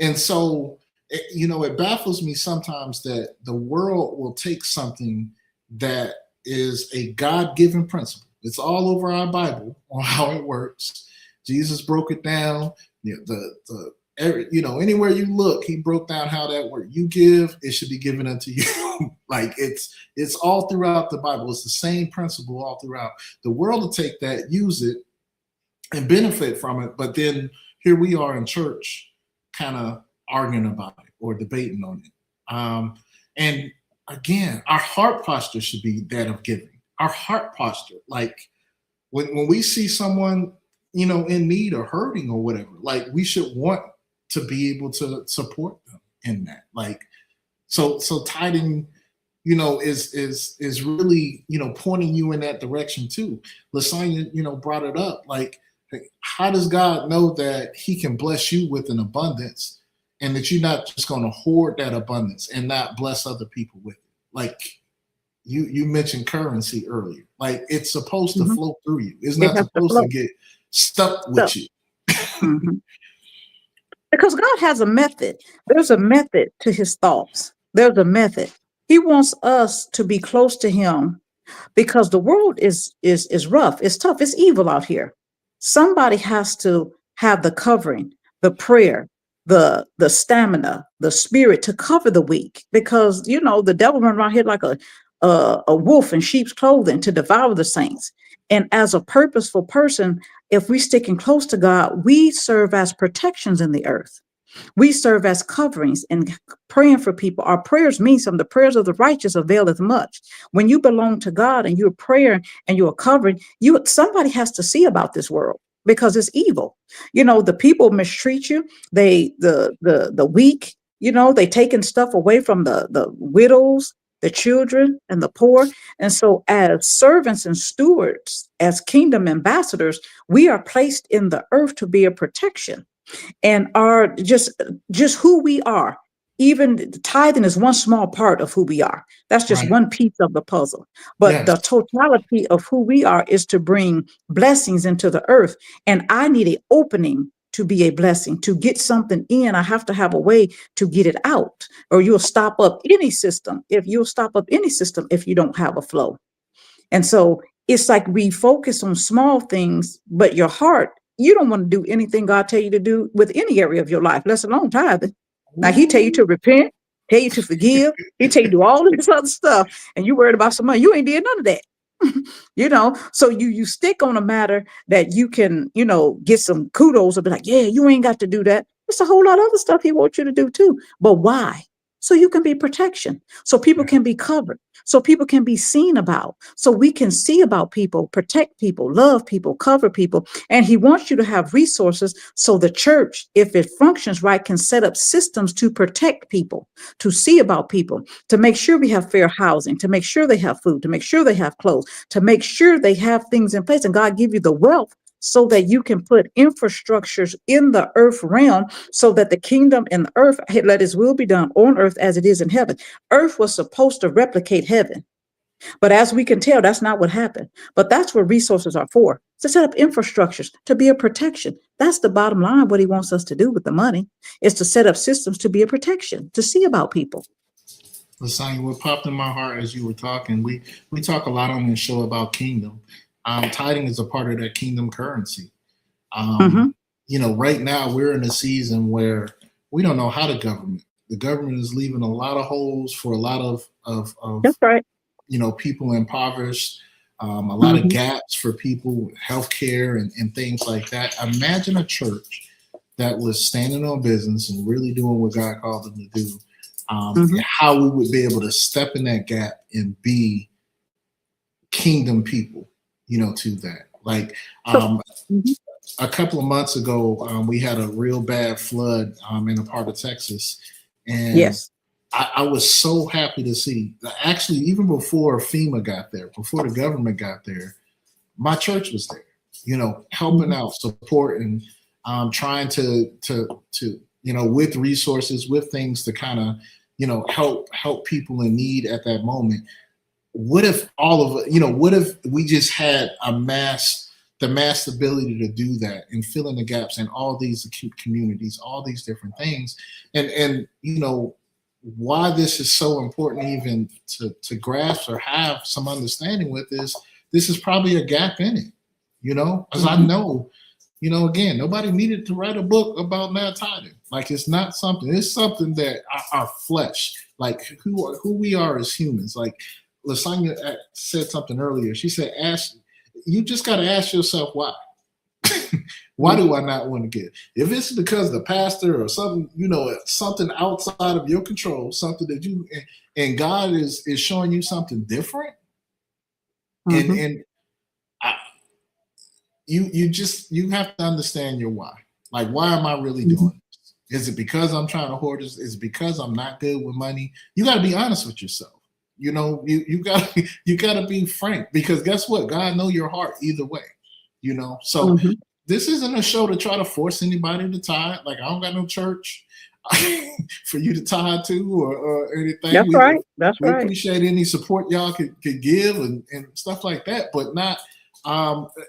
And so, it baffles me sometimes that the world will take something that is a God-given principle. It's all over our Bible on how it works. Jesus broke it down. Anywhere you look, he broke down how that worked. You give, it should be given unto you. Like it's all throughout the Bible. It's the same principle all throughout. The world will take that, use it, and benefit from it. But then here we are in church, kind of arguing about it or debating on it. And again, our heart posture should be that of giving. Our heart posture, like when we see someone, in need or hurting or whatever, like we should want to be able to support them. in that. Like, so tithing, is really, pointing you in that direction too. Lasagna, brought it up. Like, how does God know that He can bless you with an abundance, and that you're not just going to hoard that abundance and not bless other people with it? Like, you mentioned currency earlier. Like, it's supposed to flow through you. It's It not has to supposed flow. to get stuck So, with you. because God has a method. There's a method to His thoughts. There's a method. He wants us to be close to Him because the world is rough. It's tough. It's evil out here. Somebody has to have the covering, the prayer, the stamina, the spirit to cover the weak. Because the devil run around here like a wolf in sheep's clothing to devour the saints. And as a purposeful person, if we sticking close to God, we serve as protections in the earth. We serve as coverings and praying for people. Our prayers mean something. The prayers of the righteous availeth much. When you belong to God and you're praying and you're covering, somebody has to see about this world because it's evil. The people mistreat you. The weak. They taking stuff away from the widows, the children, and the poor. And so, as servants and stewards, as kingdom ambassadors, we are placed in the earth to be a protection and are just who we are. Even tithing is one small part of who we are. That's just Right. one piece of the puzzle. But Yes. the totality of who we are is to bring blessings into the earth. And I need an opening to be a blessing. To get something in, I have to have a way to get it out, or you'll stop up any system. If you don't have a flow. And so it's like we focus on small things, but your heart, you don't want to do anything God tell you to do with any area of your life, let alone tithing. Now He tell you to repent, tell you to forgive, He tell you to do all of this other stuff, and you worried about some money. You ain't did none of that. So you stick on a matter that you can, get some kudos and be like, yeah, you ain't got to do that. There's a whole lot of other stuff He wants you to do too. But why? So you can be protection, so people can be covered, so people can be seen about, so we can see about people, protect people, love people, cover people. And He wants you to have resources so the church, if it functions right, can set up systems to protect people, to see about people, to make sure we have fair housing, to make sure they have food, to make sure they have clothes, to make sure they have things in place. And God give you the wealth so that you can put infrastructures in the earth realm so that the kingdom in the earth, let His will be done on earth as it is in heaven. Earth was supposed to replicate heaven. But as we can tell, that's not what happened. But that's what resources are for, to set up infrastructures, to be a protection. That's the bottom line. What He wants us to do with the money is to set up systems to be a protection, to see about people. Lasagna, what popped in my heart as you were talking, we talk a lot on this show about kingdom. Tithing is a part of that kingdom currency. Right now we're in a season where we don't know how the government is leaving a lot of holes for a lot of That's right. people impoverished, a lot of gaps for people, healthcare and things like that. Imagine a church that was standing on business and really doing what God called them to do. And how we would be able to step in that gap and be kingdom people, to that. Like, a couple of months ago, we had a real bad flood in a part of Texas. And yes, I was so happy to see, actually, even before FEMA got there, before the government got there, my church was there, helping out, supporting, trying to with resources, with things to kind of, help people in need at that moment. What if what if we just had the mass ability to do that and fill in the gaps in all these acute communities, all these different things. And why this is so important even to grasp or have some understanding with this is probably a gap in it, because I know, again, nobody needed to write a book about not tithing. Like, it's not something, it's something that our flesh, like who we are as humans. Like Lasagna said something earlier. She said, you just got to ask yourself why. Why do I not want to give? If it's because the pastor or something, something outside of your control, something that and God is showing you something different, and you have to understand your why. Like, why am I really doing this? Is it because I'm trying to hoard this? Is it because I'm not good with money? You got to be honest with yourself. You gotta be frank, because guess what? God know your heart either way. So Mhm. this isn't a show to try to force anybody to tithe. Like, I don't got no church for you to tithe to, or anything. That's right. That's We right. appreciate any support y'all could give, and stuff like that, but not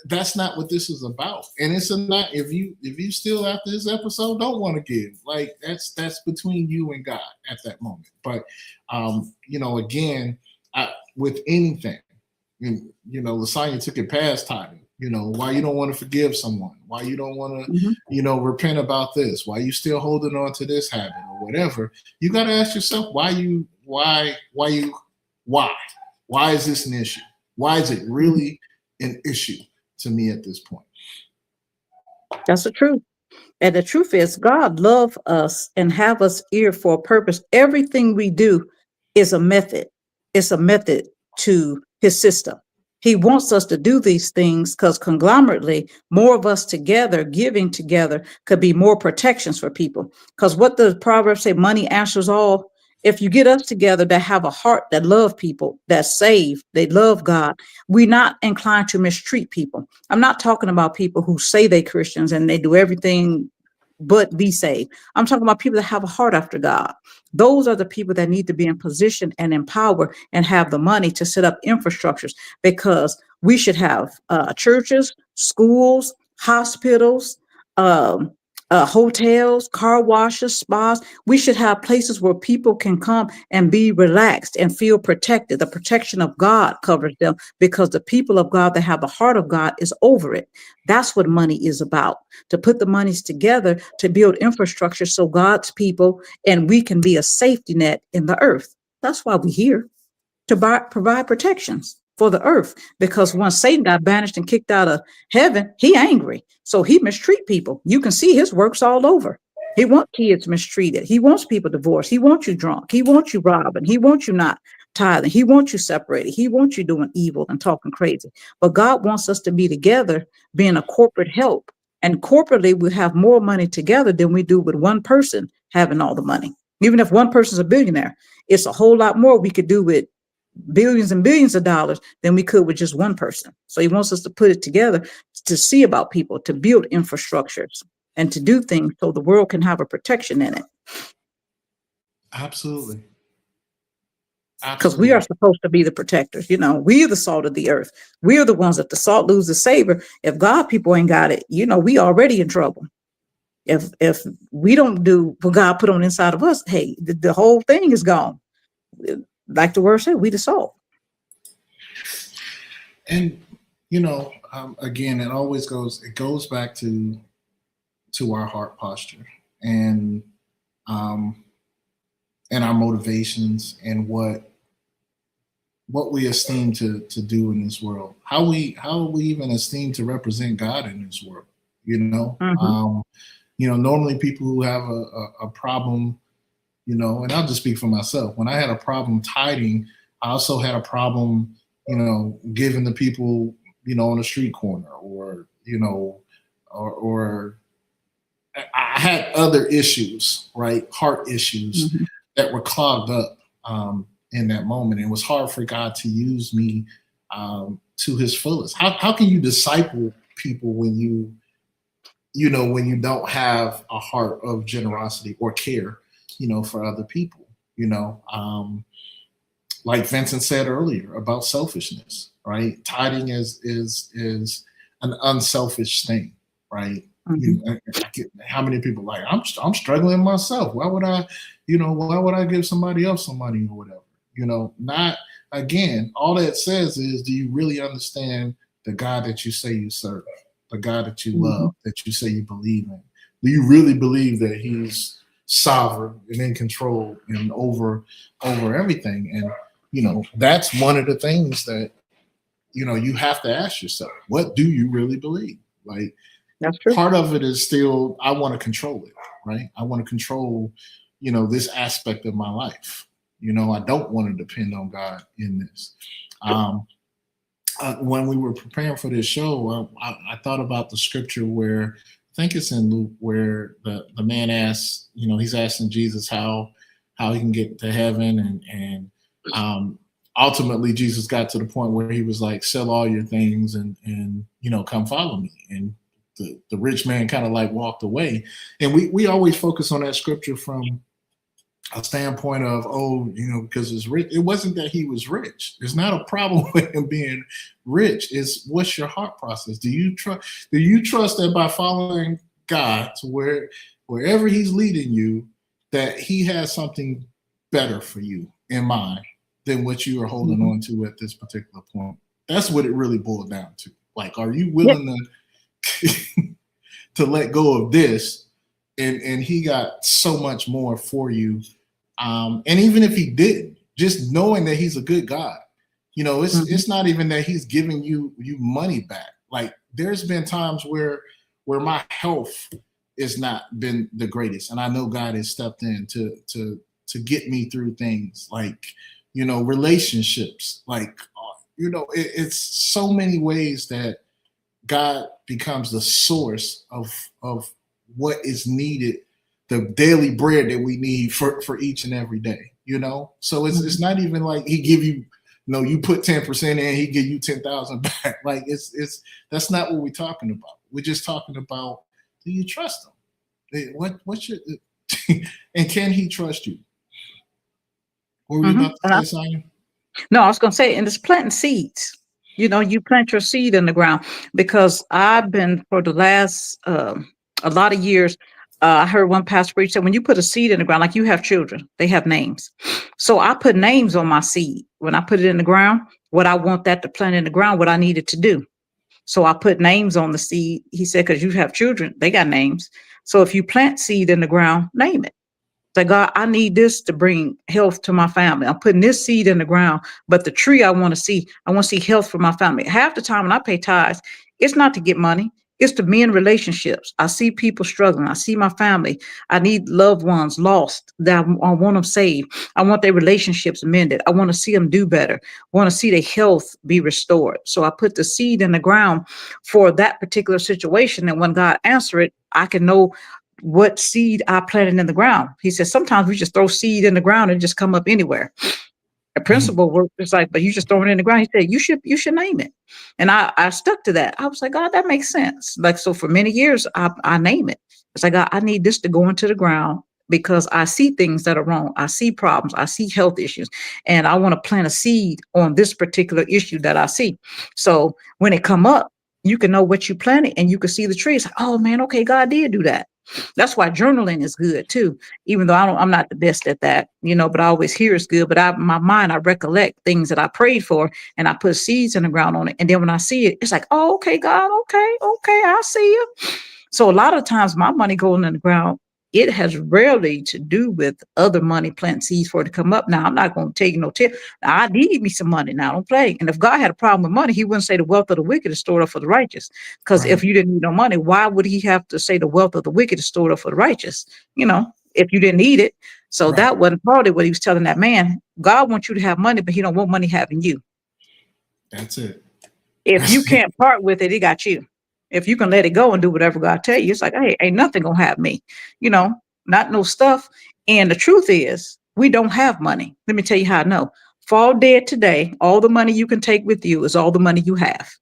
that's not what this is about. And it's not, if you still after this episode don't want to give, like, that's between you and God at that moment. But again, with anything, Lasagna took it past tithing. Why you don't want to forgive someone, why you don't want to Mhm. repent about this, why you still holding on to this habit or whatever. You got to ask yourself, why is this an issue? Why is it really an issue to me at this point? That's the truth. And the truth is, God love us and have us here for a purpose. Everything we do is a method. It's a method to his system. He wants us to do these things because conglomerately, more of us together, giving together, could be more protections for people. Because what the Proverbs say, money answers all. If you get us together that have a heart that love people, that save, they love God, we're not inclined to mistreat people. I'm not talking about people who say they Christians and they do everything but be saved. I'm talking about people that have a heart after God. Those are the people that need to be in position and in power and have the money to set up infrastructures, because we should have churches, schools, hospitals, um, hotels, car washes, spas. We should have places where people can come and be relaxed and feel protected. The protection of God covers them, because the people of God that have the heart of God is over it. That's what money is about, to put the monies together to build infrastructure so God's people and we can be a safety net in the earth. That's why we're here, to provide protections for the earth. Because once Satan got banished and kicked out of heaven, he angry. So he mistreat people. You can see his works all over. He wants kids mistreated. He wants people divorced. He wants you drunk. He wants you robbing. He wants you not tithing. He wants you separated. He wants you doing evil and talking crazy. But God wants us to be together, being a corporate help. And corporately, we have more money together than we do with one person having all the money. Even if one person's a billionaire, it's a whole lot more we could do with billions and billions of dollars than we could with just one person. So he wants us to put it together, to see about people, to build infrastructures and to do things so the world can have a protection in it. Absolutely. Because we are Absolutely. supposed to be the protectors. We're the salt of the earth. We're the ones that the salt loses savor. If God people ain't got it, we already in trouble. If we don't do what God put on inside of us, hey, the whole thing is gone. Like the word said, we the salt. And again, it goes back to our heart posture, and our motivations, and what we esteem to do in this world, how we even esteem to represent God in this world. Mhm. Normally people who have a problem, and I'll just speak for myself. When I had a problem tithing, I also had a problem, giving the people, on the street corner, or or I had other issues, right? Heart issues Mhm. that were clogged up in that moment. It was hard for God to use me to his fullest. How can you disciple people when when you don't have a heart of generosity or care, for other people? Like Vincent said earlier about selfishness, right? Tithing is an unselfish thing, right? Mhm. How many people like, I'm struggling myself. Why would I give somebody else some money or whatever? Not, again, all that says is, do you really understand the God that you say you serve, the God that you love, Mhm. that you say you believe in? Do you really believe that he's sovereign and in control and over everything? And that's one of the things that you have to ask yourself, what do you really believe? Like, That's true. part of it is still, I want to control it, right? I want to control this aspect of my life. I don't want to depend on God in this. When we were preparing for this show, I thought about the scripture where think it's in Luke, where the man asks, he's asking Jesus how he can get to heaven, and ultimately Jesus got to the point where he was like, sell all your things and come follow me. And the rich man kind of like walked away. And we always focus on that scripture from a standpoint of, because it's rich. It wasn't that he was rich. There's not a problem with him being rich. It's what's your heart process? Do you trust that by following God to wherever he's leading you, that he has something better for you in mind than what you are holding on to at this particular point? That's what it really boiled down to. Like, are you willing to let go of this? And he got so much more for you. And even if he didn't, just knowing that he's a good God, it's not even that he's giving you money back. Like, there's been times where my health has not been the greatest, and I know God has stepped in to get me through things like, relationships, like, it's so many ways that God becomes the source of what is needed, the daily bread that we need for each and every day, So it's not even like he give you, you put 10% in, he give you 10,000 back. Like, that's not what we're talking about. We're just talking about, do you trust him? What's your and can he trust you? What were you about to say, Sonia? No, I was going to say, and it's planting seeds. You plant your seed in the ground, because I've been for the last a lot of years. I heard one pastor preach that when you put a seed in the ground, like you have children, they have names. So I put names on my seed when I put it in the ground, what I want that to plant in the ground, what I need it to do. So I put names on the seed. He said, because you have children, they got names. So if you plant seed in the ground, name it. Say, God, I need this to bring health to my family. I'm putting this seed in the ground, but the tree I want to see health for my family. Half the time when I pay tithes, it's not to get money. It's to mend relationships. I see people struggling. I see my family. I need loved ones lost that I want them saved. I want their relationships mended. I want to see them do better. I want to see their health be restored. So I put the seed in the ground for that particular situation. And when God answers it, I can know what seed I planted in the ground. He says, sometimes we just throw seed in the ground and just come up anywhere. A principle work is like, but you just throw it in the ground. He said, you should name it. And I stuck to that. I was like, God, that makes sense. Like, so for many years, I name it. It's like, God, I need this to go into the ground because I see things that are wrong. I see problems. I see health issues. And I want to plant a seed on this particular issue that I see. So when it come up, you can know what you planted and you can see the trees. Like, oh man, okay, God did do that. That's why journaling is good too, even though I'm not the best at that, but I always hear it's good. But my mind, I recollect things that I prayed for and I put seeds in the ground on it. And then when I see it, it's like, oh, okay, God, okay, I see you. So a lot of times my money going in the ground, it has rarely to do with other money planting seeds for it to come up. Now, I'm not going to take no tip. Now, I need me some money now. Don't play. And if God had a problem with money, he wouldn't say the wealth of the wicked is stored up for the righteous. Because if you didn't need no money, why would he have to say the wealth of the wicked is stored up for the righteous? If you didn't need it. So that wasn't probably what he was telling that man. God wants you to have money, but he don't want money having you. That's it. If you can't part with it, he got you. If you can let it go and do whatever God tell you, it's like, hey, ain't nothing gonna have me, not no stuff. And the truth is, we don't have money. Let me tell you how I know. Fall dead today, all the money you can take with you is all the money you have.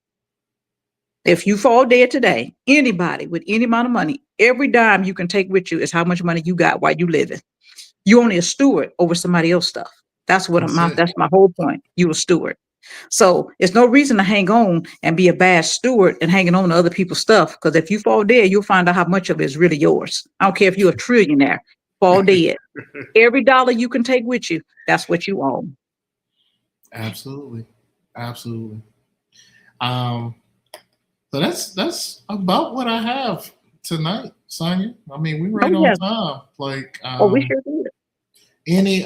If you fall dead today, anybody with any amount of money, every dime you can take with you is how much money you got while you living. You only a steward over somebody else's stuff. That's my whole point. You a steward. So it's no reason to hang on and be a bad steward and hanging on to other people's stuff. Because if you fall dead, you'll find out how much of it is really yours. I don't care if you're a trillionaire, fall dead. Every dollar you can take with you, that's what you own. Absolutely. So that's about what I have tonight, Sonia. I mean, we right on time. Like, we sure did. Any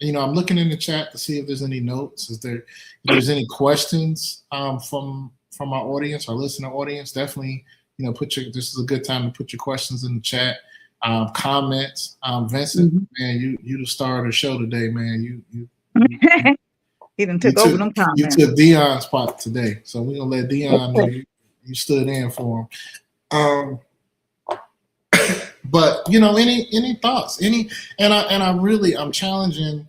I'm looking in the chat to see if there's any notes. If there's any questions from our audience, our listener audience, definitely this is a good time to put your questions in the chat. Comments. Vincent, man, you the star of the show today, man. You he done took over them comments. You took Dion's spot today, so we're gonna let Dion know you stood in for him. Um, but you know, any thoughts? I'm challenging.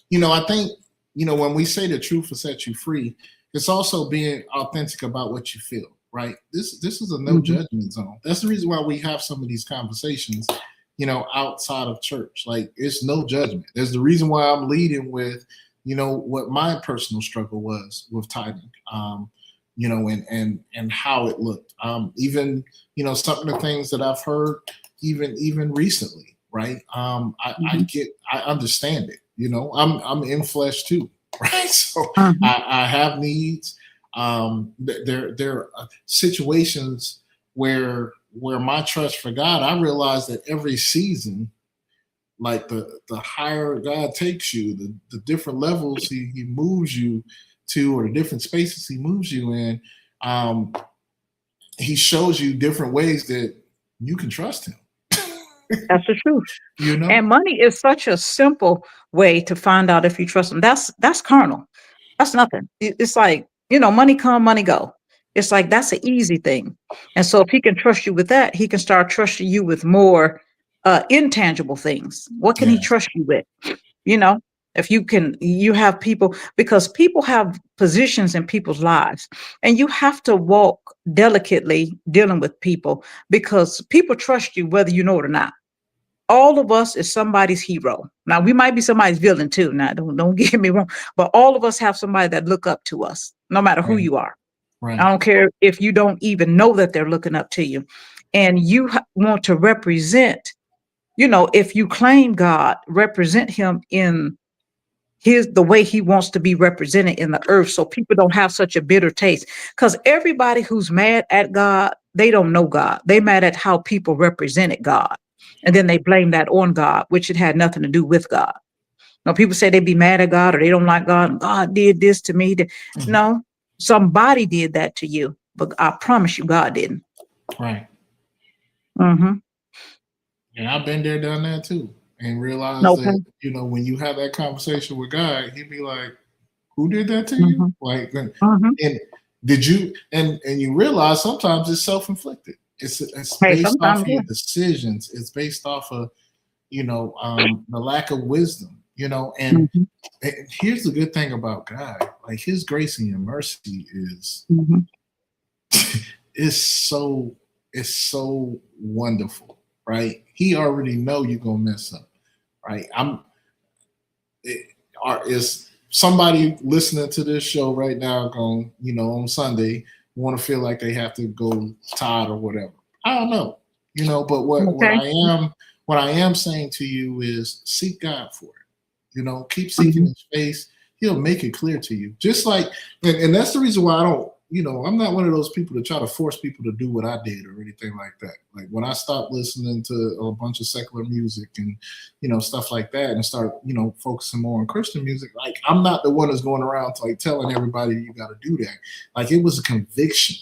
You know, I think, you know, when we say the truth will set you free, it's also being authentic about what you feel, right? This is a no judgment zone. That's the reason why we have some of these conversations, you know, outside of church. Like, it's no judgment. There's the reason why I'm leading with, you know, what my personal struggle was with tithing, you know, and how it looked. Even, you know, some of the things that I've heard even recently, right? I understand it. You know, I'm in flesh too, right? So I have needs. There are situations where my trust for God, I realize that every season, like the higher God takes you, the different levels he moves you to, or the different spaces he moves you in, he shows you different ways that you can trust him. That's the truth. You know? And money is such a simple way to find out if you trust them. That's carnal. That's nothing. It's like, you know, money come, money go. It's like that's an easy thing. And so if he can trust you with that, he can start trusting you with more intangible things. What can he Yes. trust you with? You know, if you have people, because people have positions in people's lives, and you have to walk delicately dealing with people, because people trust you whether you know it or not. All of us is somebody's hero. Now we might be somebody's villain too. Now don't get me wrong, but all of us have somebody that look up to us, no matter who Right. you are. I Right. don't care if you don't even know that they're looking up to you, and you want to represent. You know, if you claim God, represent Him in the way He wants to be represented in the earth, so people don't have such a bitter taste. Because everybody who's mad at God, they don't know God. They mad at how people represented God, and then they blame that on God, which it had nothing to do with God. Now, people say they be mad at God or they don't like God, and God did this to me. Mhm. No, somebody did that to you, but I promise you, God didn't. Right. Mm-hmm. And I've been there, done that too, and realized Okay. that, you know, when you have that conversation with God, He'd be like, "Who did that to you?" Mm-hmm. Like, Mm-hmm. and did you? And you realize sometimes it's self inflicted. It's Hey, based off sometimes, of yeah. your decisions. It's based off of, you know, the lack of wisdom. You know, Mm-hmm. and here's the good thing about God: like, His grace and your mercy Mm-hmm. is so it's so wonderful, right? He already know you're gonna mess up, right? Is somebody listening to this show right now going, you know, on Sunday, want to feel like they have to go tithe or whatever? I don't know, you know, but Okay. what I am saying to you is seek God for it. You know, keep seeking Mm-hmm. His face. He'll make it clear to you. Just like, and that's the reason why I don't, you know, I'm not one of those people to try to force people to do what I did or anything like that. Like, when I stopped listening to a bunch of secular music and, you know, stuff like that, and start, you know, focusing more on Christian music, like, I'm not the one that's going around like telling everybody you got to do that. Like, it was a conviction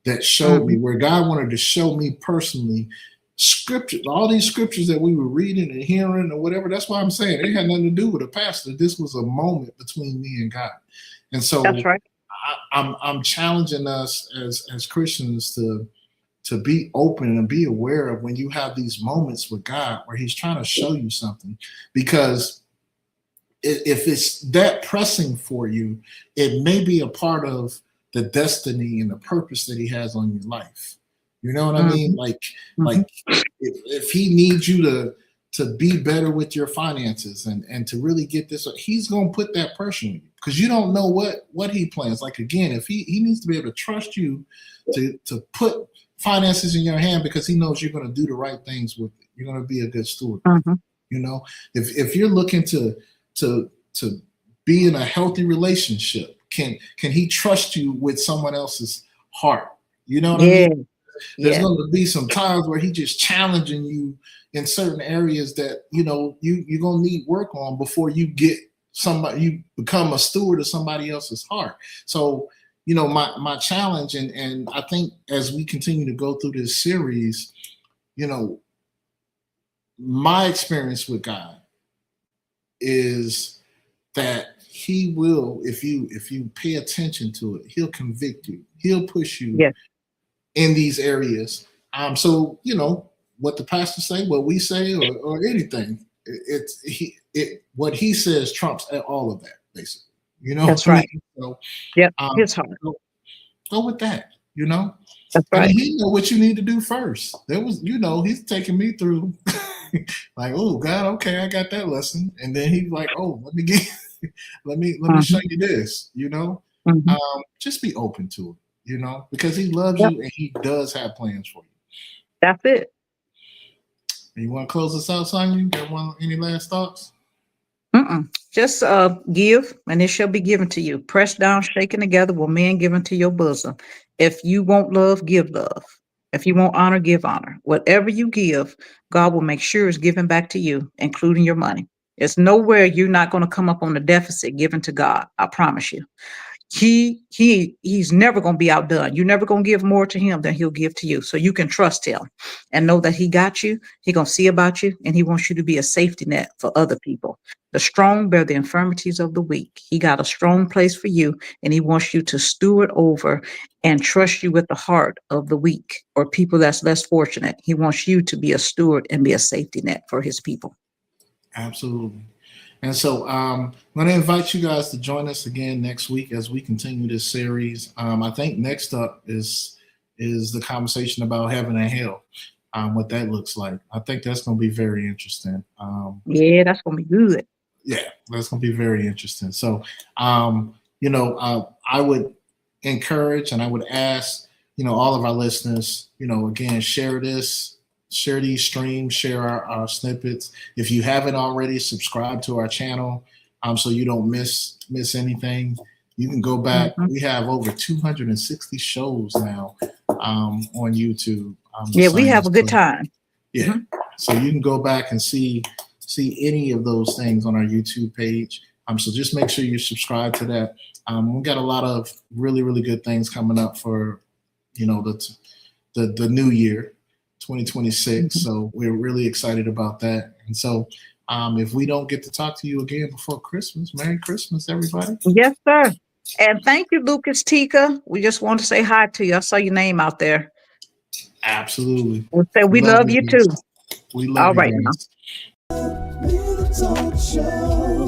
that showed Mm-hmm. me, where God wanted to show me personally scriptures, all these scriptures that we were reading and hearing or whatever. That's why I'm saying it had nothing to do with a pastor. This was a moment between me and God. And That's so right. I'm challenging us as Christians to be open and be aware of when you have these moments with God where He's trying to show you something. Because if it's that pressing for you, it may be a part of the destiny and the purpose that He has on your life. You know what I mean? Mm-hmm. Mm-hmm. Like if He needs you to be better with your finances and to really get this, He's gonna put that pressure on you, because you don't know what He plans. Like, again, if he needs to be able to trust you to put finances in your hand, because He knows you're gonna do the right things with it. You're gonna be a good steward with it. Mm-hmm. You know, if you're looking to be in a healthy relationship, can He trust you with someone else's heart? You know what I mean? Yeah. There's Yeah. going to be some times where He just challenging you in certain areas that, you know, you're going to need work on before you become a steward of somebody else's heart. So, you know, my challenge, and I think as we continue to go through this series, you know, my experience with God is that He will, if you pay attention to it, He'll convict you. He'll push you Yeah. in these areas So what the pastor say, what we say, or anything. What he says trumps all of that, basically. You know That's what I right. mean? So Yep. um, His heart. go with that. That's And right. he know what you need to do first. There was, he's taking me through like, oh God, okay, I got that lesson. And then he's like, oh, let me get let me show you this, Mhm. Just be open to it, because he loves Yep. you and he does have plans for you. That's it. And you want to close this out, Sonya? Got any last thoughts? Just give, and it shall be given to you. Pressed down, shaken together, will men given to your bosom. If you want love, give love. If you want honor, give honor. Whatever you give, God will make sure is given back to you, including your money. It's nowhere you're not going to come up on the deficit given to God. I promise you. He's never going to be outdone. You're never going to give more to him than he'll give to you. So you can trust him and know that he got you. He going to see about you, and he wants you to be a safety net for other people. The strong bear the infirmities of the weak. He got a strong place for you, and he wants you to steward over and trust you with the heart of the weak or people that's less fortunate. He wants you to be a steward and be a safety net for his people. Absolutely. And so I'm going to invite you guys to join us again next week as we continue this series. I think next up is the conversation about heaven and hell, what that looks like. I think that's going to be very interesting. Yeah, that's going to be good. Yeah, that's going to be very interesting. So, I would encourage and I would ask, all of our listeners, again, share these streams, share our snippets. If you haven't already, subscribe to our channel, so you don't miss anything. You can go back. Mhm. We have over 260 shows now on YouTube. Yeah, we have a good time. Yeah, Mhm. so you can go back and see any of those things on our YouTube page. So just make sure you subscribe to that. We've got a lot of really, really good things coming up for, the new year, 2026. Mhm. So we're really excited about that. And so if we don't get to talk to you again before Christmas, Merry Christmas, everybody. Yes, sir. And thank you, Lucas Tika. We just want to say hi to you. I saw your name out there. Absolutely. We'll say we love you too. We love All you right now. guys. Be the talk show.